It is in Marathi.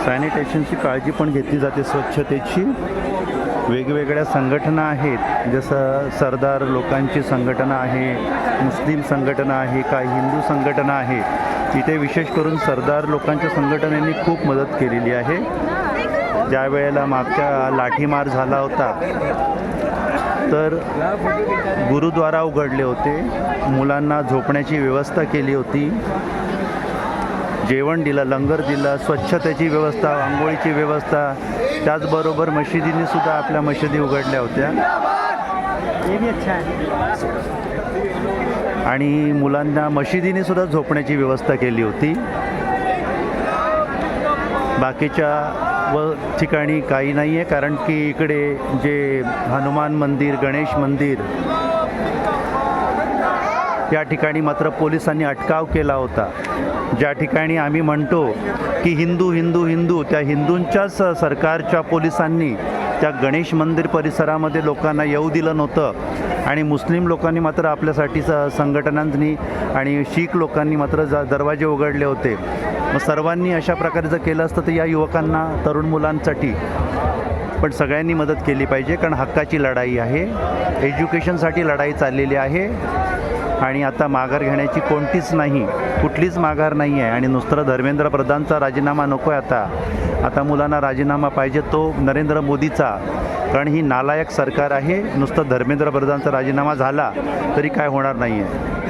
सॅनिटेशनची काळजी पण घेतली जाते, स्वच्छतेची. वेगवेगळ्या संघटना आहेत, जसं सरदार लोकांची संघटना आहे, मुस्लिम संघटना आहे, काही हिंदू संघटना आहे. तिथे विशेष करून सरदार लोकांच्या संघटनेने खूप मदत केलेली आहे. ज्या वेळेला मागच्या लाठीमार झाला होता तर गुरुद्वारा उघडले होते, मुलांना झोपण्याची व्यवस्था केली होती, जेवण दिलं, लंगर दिलं, स्वच्छतेची व्यवस्था, आंघोळीची व्यवस्था. त्याचबरोबर मशिदीने सुद्धा आपल्या मशिदी उघडल्या होत्या आणि मुलांना मशिदीने सुद्धा झोपण्याची व्यवस्था केली होती. बाकीच्या ठिकाणी काही नाही आहे, कारण की इकडे जे हनुमान मंदिर, गणेश मंदिर या ठिकाणी मात्र पोलिसांनी अटकाव केला होता. ज्या ठिकाणी आम्ही म्हणतो की हिंदू हिंदू हिंदू, त्या हिंदूंच्याच सरकारच्या पोलिसांनी त्या गणेश मंदिर परिसरामध्ये लोकांना येऊ दिलं नव्हतं आणि मुस्लिम लोकांनी मात्र आपल्यासाठी संघटनांनी आणि शीख लोकांनी मात्र दरवाजे उघडले होते. मग सर्वांनी अशा प्रकारे जर केलं असतं तर या युवकांना, तरुण मुलांसाठी पण सगळ्यांनी मदत केली पाहिजे, कारण हक्काची लढाई आहे, एज्युकेशनसाठी लढाई चाललेली आहे आणि आता माघार घेण्याची कोणतीच नाही, कुठलीच माघार नाही आहे. आणि नुसतं धर्मेंद्र प्रधानचा राजीनामा नको आहे आता मुलांना राजीनामा पाहिजे तो नरेंद्र मोदीचा, कारण ही नालायक सरकार आहे. नुसतं धर्मेंद्र प्रधानचा राजीनामा झाला तरी काय होणार नाही आहे.